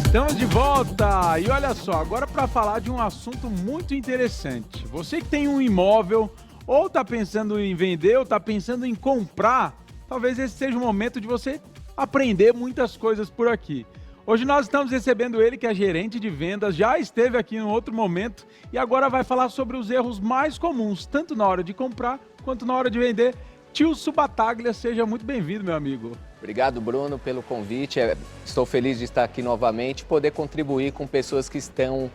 Estamos de volta! E olha só, agora para falar de um assunto muito interessante. Você que tem um imóvel, ou está pensando em vender, ou está pensando em comprar, talvez esse seja o momento de você aprender muitas coisas por aqui. Hoje nós estamos recebendo ele, que é gerente de vendas, já esteve aqui em outro momento e agora vai falar sobre os erros mais comuns, tanto na hora de comprar quanto na hora de vender. Tilson Battaglia, seja muito bem-vindo, meu amigo. Obrigado, Bruno, pelo convite. Estou feliz de estar aqui novamente, poder contribuir com pessoas que estão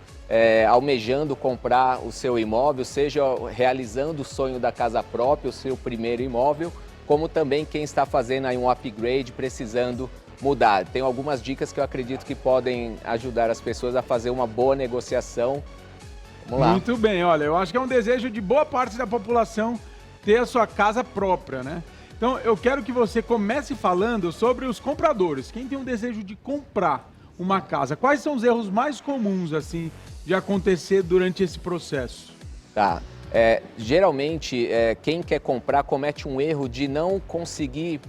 almejando comprar o seu imóvel, seja realizando o sonho da casa própria, o seu primeiro imóvel, como também quem está fazendo aí um upgrade, precisando mudar. Tenho algumas dicas que eu acredito que podem ajudar as pessoas a fazer uma boa negociação. Vamos lá. Muito bem, olha, eu acho que é um desejo de boa parte da população ter a sua casa própria, né? Então, eu quero que você comece falando sobre os compradores. Quem tem um desejo de comprar uma casa, quais são os erros mais comuns, assim, de acontecer durante esse processo? Tá. Geralmente, quem quer comprar comete um erro de não conseguir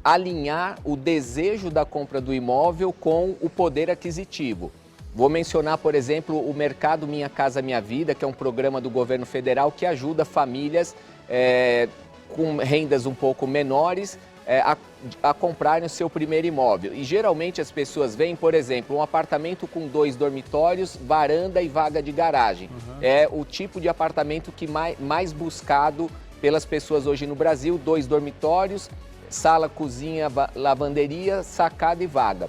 alinhar o desejo da compra do imóvel com o poder aquisitivo. Vou mencionar, por exemplo, o Mercado Minha Casa Minha Vida, que é um programa do governo federal que ajuda famílias com rendas um pouco menores a comprarem o seu primeiro imóvel. E geralmente as pessoas veem, por exemplo, um apartamento com 2 dormitórios, varanda e vaga de garagem. Uhum. É o tipo de apartamento que mais buscado pelas pessoas hoje no Brasil, 2 dormitórios, sala, cozinha, lavanderia, sacada e vaga.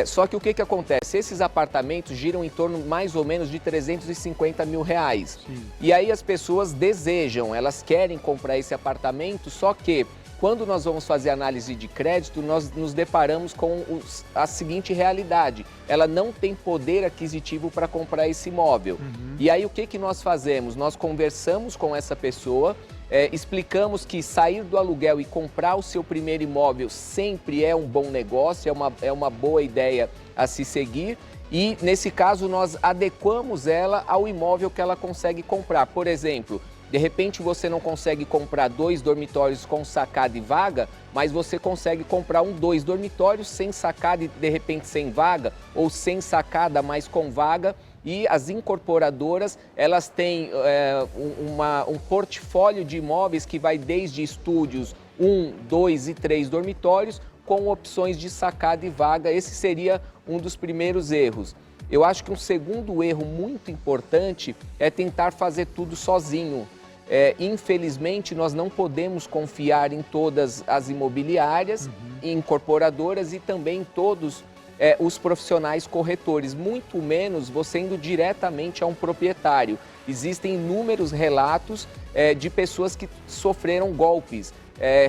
Só que o que acontece? Esses apartamentos giram em torno mais ou menos de R$350 mil. Sim. E aí as pessoas desejam, elas querem comprar esse apartamento, só que quando nós vamos fazer análise de crédito, nós nos deparamos com a seguinte realidade: ela não tem poder aquisitivo para comprar esse imóvel. Uhum. E aí o que nós fazemos? Nós conversamos com essa pessoa, explicamos que sair do aluguel e comprar o seu primeiro imóvel sempre é um bom negócio, é uma boa ideia a se seguir. E, nesse caso, nós adequamos ela ao imóvel que ela consegue comprar. Por exemplo, de repente você não consegue comprar 2 dormitórios com sacada e vaga, mas você consegue comprar 2 dormitórios sem sacada e, de repente, sem vaga, ou sem sacada, mas com vaga. E as incorporadoras, elas têm um portfólio de imóveis que vai desde estúdios 1, 2 e 3 dormitórios, com opções de sacada e vaga. Esse seria um dos primeiros erros. Eu acho que um segundo erro muito importante é tentar fazer tudo sozinho. Infelizmente, nós não podemos confiar em todas as imobiliárias, em incorporadoras e também em todos os profissionais corretores, muito menos você indo diretamente a um proprietário. Existem inúmeros relatos de pessoas que sofreram golpes.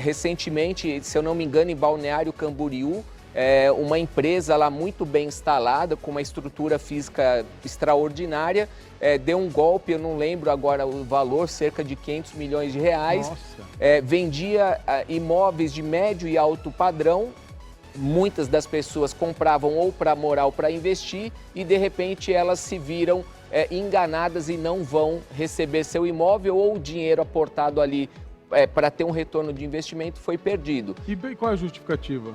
Recentemente, se eu não me engano, em Balneário Camboriú, uma empresa lá muito bem instalada, com uma estrutura física extraordinária, deu um golpe, eu não lembro agora o valor, cerca de R$500 milhões. Vendia imóveis de médio e alto padrão. Muitas das pessoas compravam ou para morar ou para investir e, de repente, elas se viram enganadas e não vão receber seu imóvel, ou o dinheiro aportado ali para ter um retorno de investimento foi perdido. E qual é a justificativa?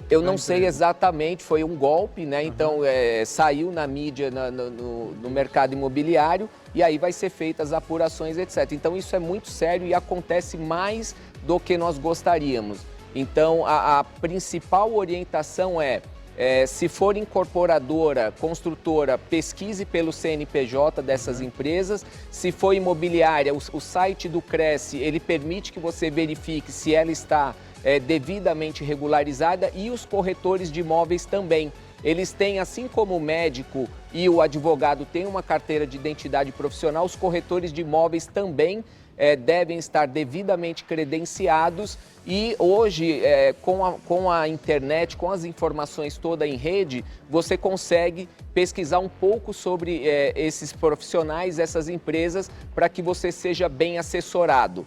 Eu não sei exatamente, foi um golpe, né? Então saiu na mídia, no mercado imobiliário, e aí vai ser feitas as apurações, etc. Então isso é muito sério e acontece mais do que nós gostaríamos. Então, a principal orientação se for incorporadora, construtora, pesquise pelo CNPJ dessas empresas. Se for imobiliária, o site do Cresce, ele permite que você verifique se ela está devidamente regularizada, e os corretores de imóveis também. Eles têm, assim como o médico e o advogado têm uma carteira de identidade profissional, os corretores de imóveis também devem estar devidamente credenciados. E hoje, com a internet, com as informações todas em rede, você consegue pesquisar um pouco sobre esses profissionais, essas empresas, para que você seja bem assessorado.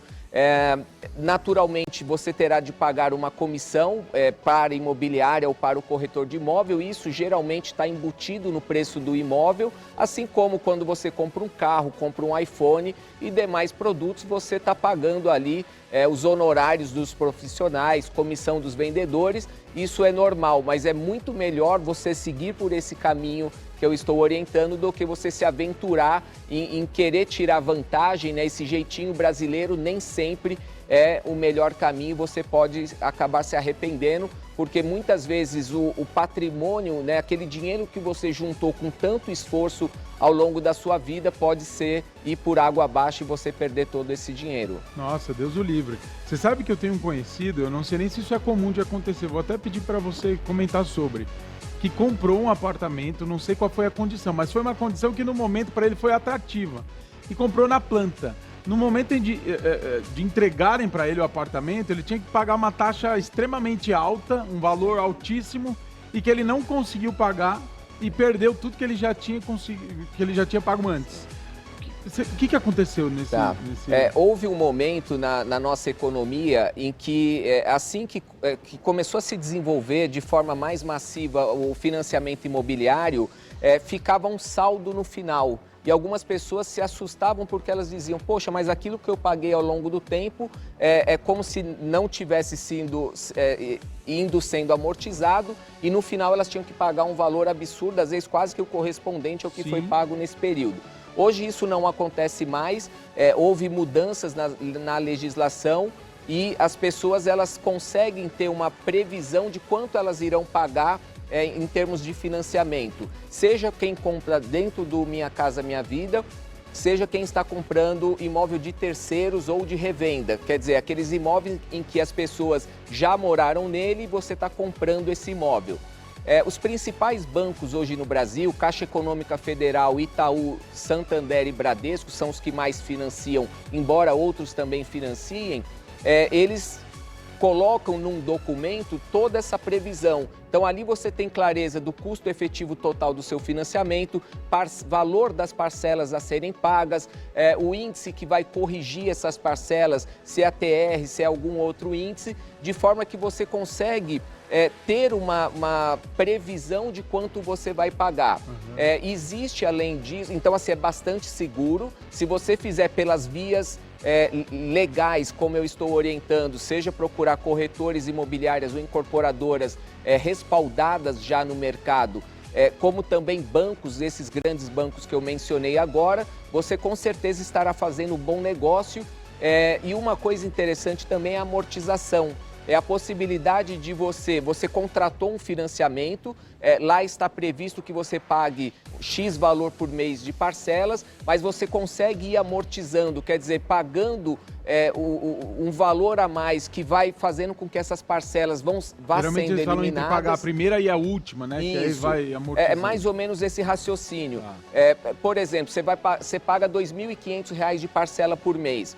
Naturalmente, você terá de pagar uma comissão para a imobiliária ou para o corretor de imóvel. Isso geralmente está embutido no preço do imóvel, assim como quando você compra um carro, compra um iPhone e demais produtos, você está pagando ali os honorários dos profissionais, comissão dos vendedores. Isso é normal, mas é muito melhor você seguir por esse caminho que eu estou orientando do que você se aventurar em querer tirar vantagem, né? Esse jeitinho brasileiro nem sempre é o melhor caminho, você pode acabar se arrependendo, porque muitas vezes o patrimônio, né, aquele dinheiro que você juntou com tanto esforço ao longo da sua vida, pode ir por água abaixo e você perder todo esse dinheiro. Nossa, Deus o livre. Você sabe que eu tenho um conhecido, eu não sei nem se isso é comum de acontecer, vou até pedir para você comentar sobre, que comprou um apartamento, não sei qual foi a condição, mas foi uma condição que no momento para ele foi atrativa, e comprou na planta. No momento de entregarem para ele o apartamento, ele tinha que pagar uma taxa extremamente alta, um valor altíssimo, e que ele não conseguiu pagar e perdeu tudo que ele já tinha pago antes. O que aconteceu nesse... Houve um momento na nossa economia em que, assim que começou a se desenvolver de forma mais massiva o financiamento imobiliário, ficava um saldo no final. E algumas pessoas se assustavam porque elas diziam, poxa, mas aquilo que eu paguei ao longo do tempo é como se não tivesse sendo amortizado, e no final elas tinham que pagar um valor absurdo, às vezes quase que o correspondente ao que foi pago nesse período. Hoje isso não acontece mais, houve mudanças na legislação e as pessoas elas conseguem ter uma previsão de quanto elas irão pagar em termos de financiamento. Seja quem compra dentro do Minha Casa Minha Vida, seja quem está comprando imóvel de terceiros ou de revenda. Quer dizer, aqueles imóveis em que as pessoas já moraram nele e você está comprando esse imóvel. Os principais bancos hoje no Brasil, Caixa Econômica Federal, Itaú, Santander e Bradesco, são os que mais financiam, embora outros também financiem, eles colocam num documento toda essa previsão. Então ali você tem clareza do custo efetivo total do seu financiamento, valor das parcelas a serem pagas, o índice que vai corrigir essas parcelas, se é a TR, se é algum outro índice, de forma que você consegue ter uma previsão de quanto você vai pagar. Existe além disso, então assim, é bastante seguro. Se você fizer pelas vias legais, como eu estou orientando, seja procurar corretores imobiliárias ou incorporadoras respaldadas já no mercado, como também bancos, esses grandes bancos que eu mencionei agora, você com certeza estará fazendo um bom negócio. E uma coisa interessante também é a amortização. É a possibilidade de você contratou um financiamento, lá está previsto que você pague X valor por mês de parcelas, mas você consegue ir amortizando, quer dizer, pagando um valor a mais que vai fazendo com que essas parcelas vá sendo eliminadas. Geralmente eles falam entre pagar a primeira e a última, né? Isso. Que aí vai amortizando. É mais ou menos esse raciocínio. Por exemplo, você paga R$ 2.500 de parcela por mês.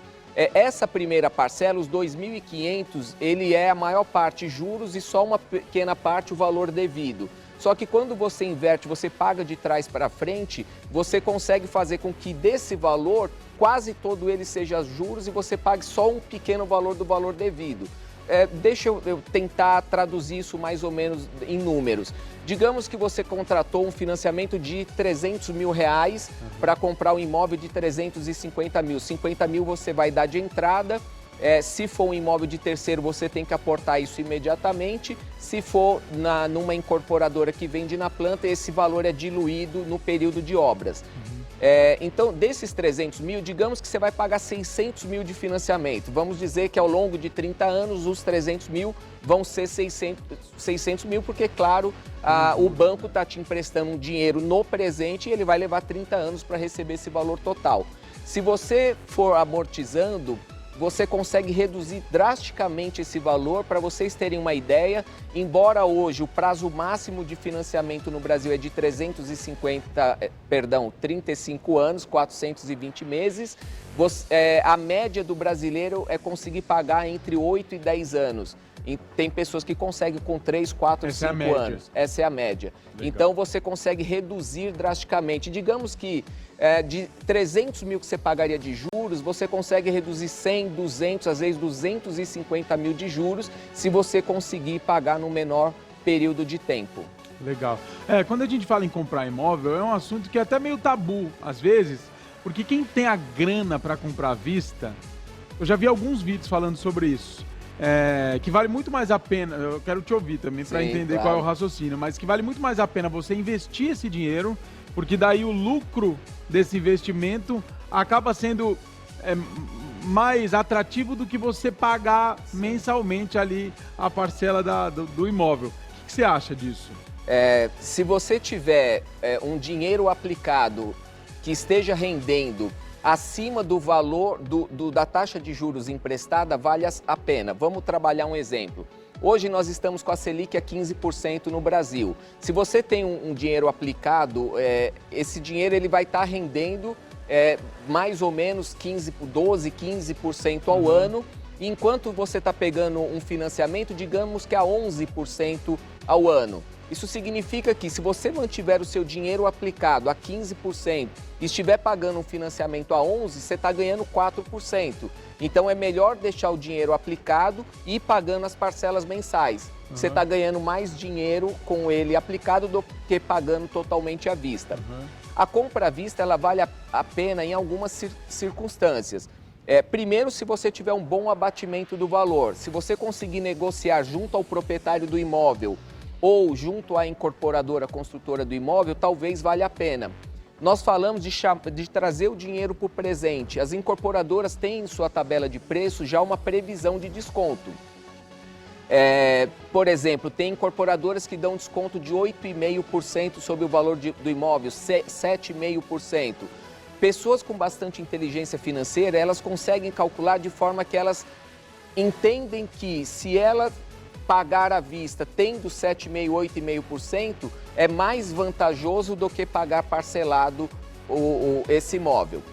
Essa primeira parcela, os 2.500, ele é a maior parte juros e só uma pequena parte o valor devido. Só que quando você inverte, você paga de trás para frente, você consegue fazer com que desse valor, quase todo ele seja juros e você pague só um pequeno valor do valor devido. Deixa eu tentar traduzir isso mais ou menos em números. Digamos que você contratou um financiamento de R$300 mil para comprar um imóvel de 350 mil. 50 mil você vai dar de entrada. Se for um imóvel de terceiro, você tem que aportar isso imediatamente. Se for numa incorporadora que vende na planta, esse valor é diluído no período de obras. Então, desses 300 mil, digamos que você vai pagar 600 mil de financiamento. Vamos dizer que ao longo de 30 anos, os 300 mil vão ser 600 mil, porque, claro, o banco está te emprestando um dinheiro no presente e ele vai levar 30 anos para receber esse valor total. Se você for amortizando, você consegue reduzir drasticamente esse valor. Para vocês terem uma ideia, embora hoje o prazo máximo de financiamento no Brasil é de 35 anos, 420 meses, a média do brasileiro é conseguir pagar entre 8 e 10 anos. E tem pessoas que conseguem com 3, 4, 5 anos. Essa é a média. Legal. Então, você consegue reduzir drasticamente. Digamos que de 300 mil que você pagaria de juros, você consegue reduzir 100, 200, às vezes 250 mil de juros, se você conseguir pagar no menor período de tempo. Legal. Quando a gente fala em comprar imóvel, é um assunto que é até meio tabu, às vezes, porque quem tem a grana para comprar à vista, eu já vi alguns vídeos falando sobre isso. Que vale muito mais a pena, eu quero te ouvir também para entender qual é o raciocínio, mas que vale muito mais a pena você investir esse dinheiro, porque daí o lucro desse investimento acaba sendo mais atrativo do que você pagar mensalmente ali a parcela do imóvel. O que você acha disso? Se você tiver um dinheiro aplicado que esteja rendendo acima do valor da taxa de juros emprestada, vale a pena. Vamos trabalhar um exemplo. Hoje nós estamos com a Selic a 15% no Brasil. Se você tem um dinheiro aplicado, esse dinheiro ele vai estar rendendo mais ou menos 12, 15% ao ano, enquanto você está pegando um financiamento, digamos que a 11% ao ano. Isso significa que se você mantiver o seu dinheiro aplicado a 15% e estiver pagando um financiamento a 11%, você está ganhando 4%. Então é melhor deixar o dinheiro aplicado e ir pagando as parcelas mensais. Você está ganhando mais dinheiro com ele aplicado do que pagando totalmente à vista. A compra à vista ela vale a pena em algumas circunstâncias. Primeiro, se você tiver um bom abatimento do valor, se você conseguir negociar junto ao proprietário do imóvel ou junto à incorporadora construtora do imóvel, talvez valha a pena. Nós falamos de trazer o dinheiro para o presente. As incorporadoras têm em sua tabela de preço já uma previsão de desconto. Por exemplo, tem incorporadoras que dão desconto de 8,5% sobre o valor do imóvel, 7,5%. Pessoas com bastante inteligência financeira, elas conseguem calcular de forma que elas entendem que se ela pagar à vista tendo 7,5%, 8,5%, é mais vantajoso do que pagar parcelado esse imóvel.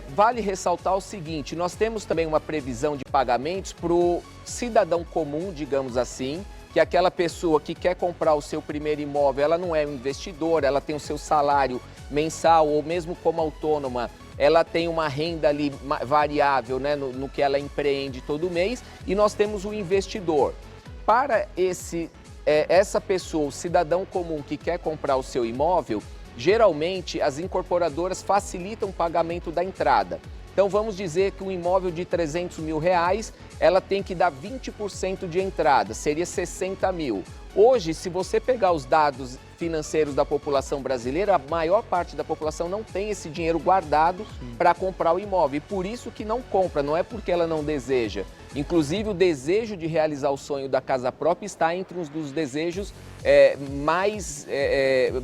Vale ressaltar o seguinte, nós temos também uma previsão de pagamentos para o cidadão comum, digamos assim, que é aquela pessoa que quer comprar o seu primeiro imóvel, ela não é um investidor, ela tem o seu salário mensal ou mesmo como autônoma, ela tem uma renda ali variável, né, no que ela empreende todo mês, e nós temos o investidor. Para essa pessoa, o cidadão comum que quer comprar o seu imóvel, geralmente as incorporadoras facilitam o pagamento da entrada. Então vamos dizer que um imóvel de 300 mil reais, ela tem que dar 20% de entrada, seria 60 mil. Hoje, se você pegar os dados financeiros da população brasileira, a maior parte da população não tem esse dinheiro guardado para comprar o imóvel. E por isso que não compra, não é porque ela não deseja. Inclusive, o desejo de realizar o sonho da casa própria está entre os dos desejos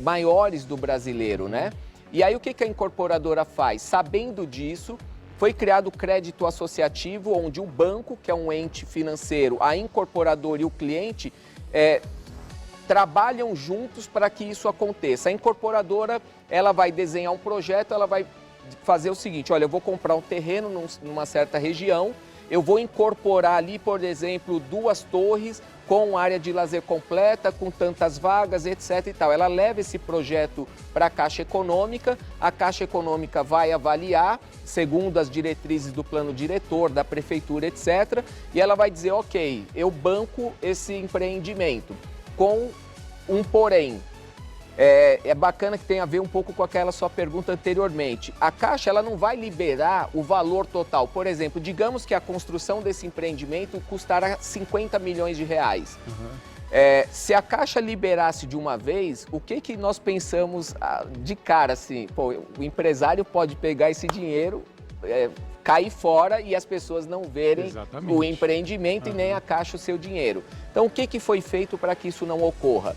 maiores do brasileiro, né? E aí, o que a incorporadora faz? Sabendo disso, foi criado o crédito associativo, onde o banco, que é um ente financeiro, a incorporadora e o cliente trabalham juntos para que isso aconteça. A incorporadora, ela vai desenhar um projeto, ela vai fazer o seguinte, olha, eu vou comprar um terreno numa certa região, eu vou incorporar ali, por exemplo, 2 torres com área de lazer completa, com tantas vagas, etc. e tal. Ela leva esse projeto para a Caixa Econômica, a Caixa Econômica vai avaliar, segundo as diretrizes do plano diretor, da prefeitura, etc. E ela vai dizer, ok, eu banco esse empreendimento, com um porém. É bacana que tem a ver um pouco com aquela sua pergunta anteriormente. A Caixa ela não vai liberar o valor total. Por exemplo, digamos que a construção desse empreendimento custará 50 milhões de reais. Se a Caixa liberasse de uma vez, o que nós pensamos de cara assim? Pô, o empresário pode pegar esse dinheiro, cair fora e as pessoas não verem o empreendimento e nem a Caixa o seu dinheiro. Então, o que foi feito para que isso não ocorra?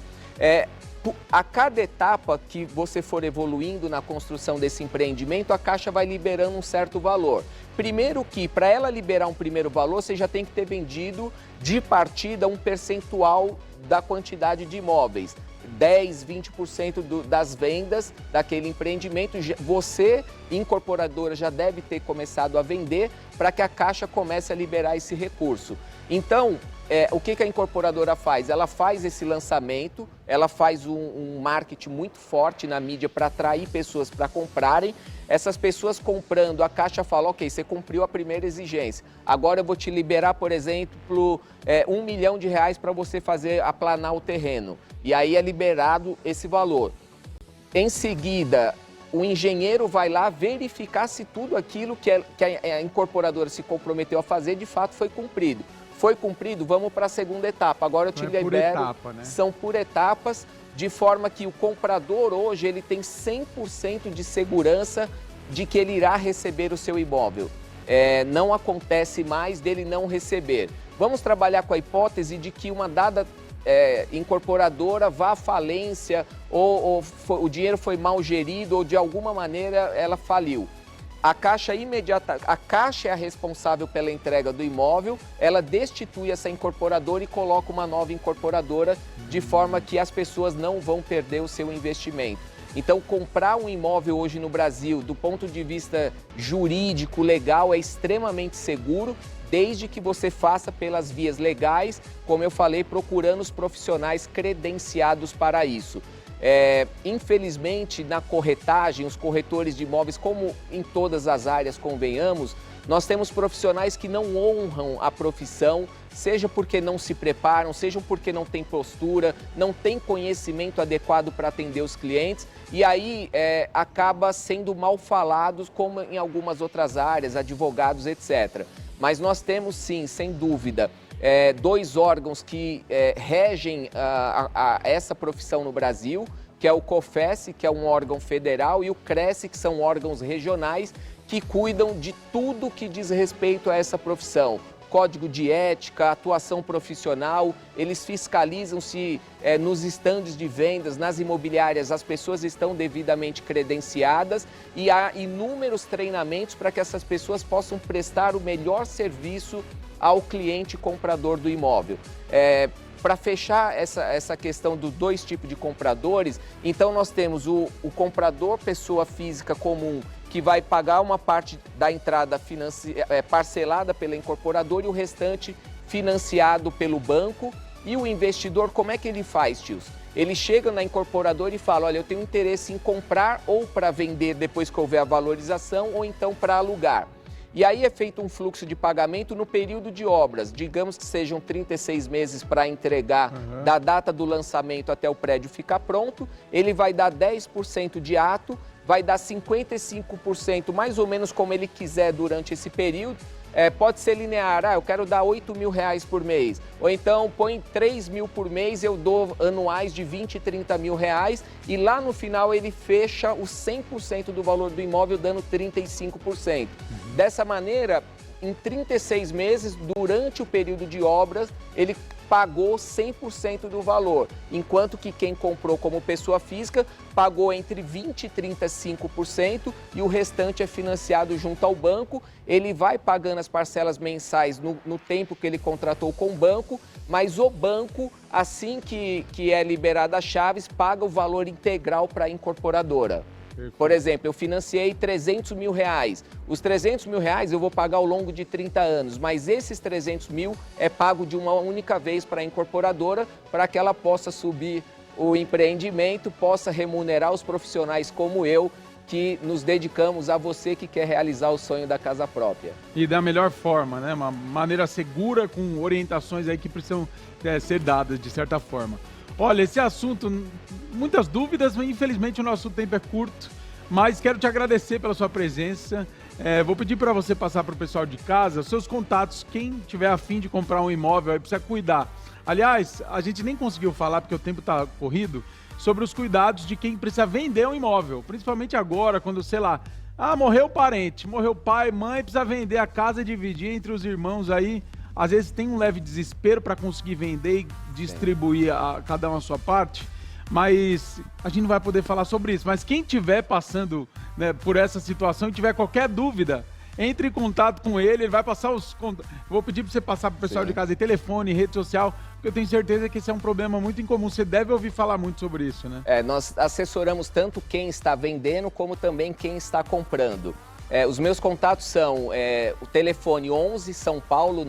A cada etapa que você for evoluindo na construção desse empreendimento, a Caixa vai liberando um certo valor. Primeiro que, para ela liberar um primeiro valor, você já tem que ter vendido de partida um percentual da quantidade de imóveis. 10, 20% das vendas daquele empreendimento. Você, incorporadora, já deve ter começado a vender para que a Caixa comece a liberar esse recurso. Então, o que a incorporadora faz? Ela faz esse lançamento, ela faz um marketing muito forte na mídia para atrair pessoas para comprarem. Essas pessoas comprando, a Caixa fala, ok, você cumpriu a primeira exigência. Agora eu vou te liberar, por exemplo, R$1 milhão para você aplanar o terreno. E aí é liberado esse valor. Em seguida, o engenheiro vai lá verificar se tudo aquilo que a incorporadora se comprometeu a fazer, de fato foi cumprido. Foi cumprido, vamos para a segunda etapa. Agora eu te libero. Por etapa, né? São por etapas, de forma que o comprador hoje ele tem 100% de segurança de que ele irá receber o seu imóvel. Não acontece mais dele não receber. Vamos trabalhar com a hipótese de que uma dada incorporadora vá à falência ou o dinheiro foi mal gerido ou de alguma maneira ela faliu. A Caixa é a responsável pela entrega do imóvel, ela destitui essa incorporadora e coloca uma nova incorporadora de forma que as pessoas não vão perder o seu investimento. Então, comprar um imóvel hoje no Brasil, do ponto de vista jurídico, legal, é extremamente seguro, desde que você faça pelas vias legais, como eu falei, procurando os profissionais credenciados para isso. Infelizmente, na corretagem, os corretores de imóveis, como em todas as áreas, convenhamos, nós temos profissionais que não honram a profissão, seja porque não se preparam, seja porque não tem postura, não tem conhecimento adequado para atender os clientes e aí acaba sendo mal falados, como em algumas outras áreas, advogados, etc. Mas nós temos sim, sem dúvida, dois órgãos que regem essa profissão no Brasil, que é o COFES, que é um órgão federal, e o CRESSE, que são órgãos regionais, que cuidam de tudo que diz respeito a essa profissão. Código de ética, atuação profissional, eles fiscalizam se nos estandes de vendas, nas imobiliárias, as pessoas estão devidamente credenciadas e há inúmeros treinamentos para que essas pessoas possam prestar o melhor serviço ao cliente comprador do imóvel. Para fechar essa questão dos dois tipos de compradores, então nós temos o comprador pessoa física comum, que vai pagar uma parte da entrada parcelada pela incorporadora e o restante financiado pelo banco. E o investidor, como é que ele faz, tios? Ele chega na incorporadora e fala, olha, eu tenho interesse em comprar ou para vender depois que houver a valorização ou então para alugar. E aí é feito um fluxo de pagamento no período de obras, digamos que sejam 36 meses para entregar da data do lançamento até o prédio ficar pronto, ele vai dar 10% de ato, vai dar 55% mais ou menos como ele quiser durante esse período, pode ser linear, eu quero dar R$8 mil por mês, ou então põe 3 mil por mês, eu dou anuais de 20 e 30 mil reais e lá no final ele fecha os 100% do valor do imóvel dando 35%. Dessa maneira, em 36 meses, durante o período de obras, ele pagou 100% do valor, enquanto que quem comprou como pessoa física pagou entre 20% e 35% e o restante é financiado junto ao banco. Ele vai pagando as parcelas mensais no tempo que ele contratou com o banco, mas o banco, assim que é liberada as chaves, paga o valor integral para a incorporadora. Por exemplo, eu financiei 300 mil reais. Os 300 mil reais eu vou pagar ao longo de 30 anos, mas esses 300 mil é pago de uma única vez para a incorporadora, para que ela possa subir o empreendimento, possa remunerar os profissionais como eu, que nos dedicamos a você que quer realizar o sonho da casa própria. E da melhor forma, né? Uma maneira segura, com orientações aí que precisam ser dadas, de certa forma. Olha, esse assunto, muitas dúvidas, mas infelizmente o nosso tempo é curto, mas quero te agradecer pela sua presença. Vou pedir para você passar para o pessoal de casa, seus contatos, quem tiver a fim de comprar um imóvel aí precisa cuidar. Aliás, a gente nem conseguiu falar, porque o tempo está corrido, sobre os cuidados de quem precisa vender um imóvel, principalmente agora, quando, sei lá, morreu o parente, morreu o pai, mãe, precisa vender a casa e dividir entre os irmãos aí. Às vezes tem um leve desespero para conseguir vender e distribuir cada um a sua parte, mas a gente não vai poder falar sobre isso. Mas quem estiver passando, né, por essa situação e tiver qualquer dúvida, entre em contato com ele, ele vai passar os... Vou pedir para você passar para o pessoal de casa aí, telefone, rede social, porque eu tenho certeza que esse é um problema muito incomum. Você deve ouvir falar muito sobre isso, né? Nós assessoramos tanto quem está vendendo como também quem está comprando. Os meus contatos são o telefone 11 São Paulo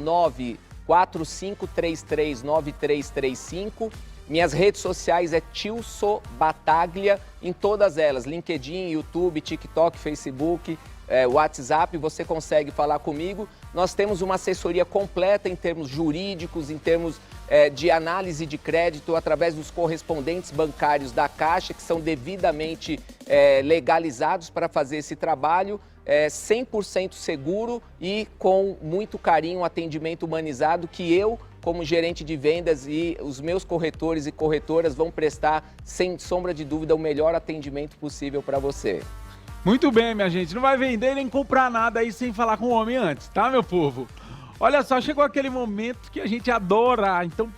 945339335. Minhas redes sociais é Tilso Bataglia, em todas elas, LinkedIn, YouTube, TikTok, Facebook, WhatsApp, você consegue falar comigo. Nós temos uma assessoria completa em termos jurídicos, em termos de análise de crédito, através dos correspondentes bancários da Caixa, que são devidamente legalizados para fazer esse trabalho. 100% seguro e com muito carinho, um atendimento humanizado que eu, como gerente de vendas, e os meus corretores e corretoras vão prestar, sem sombra de dúvida, o melhor atendimento possível para você. Muito bem, minha gente. Não vai vender nem comprar nada aí sem falar com o homem antes, tá, meu povo? Olha só, chegou aquele momento que a gente adora, então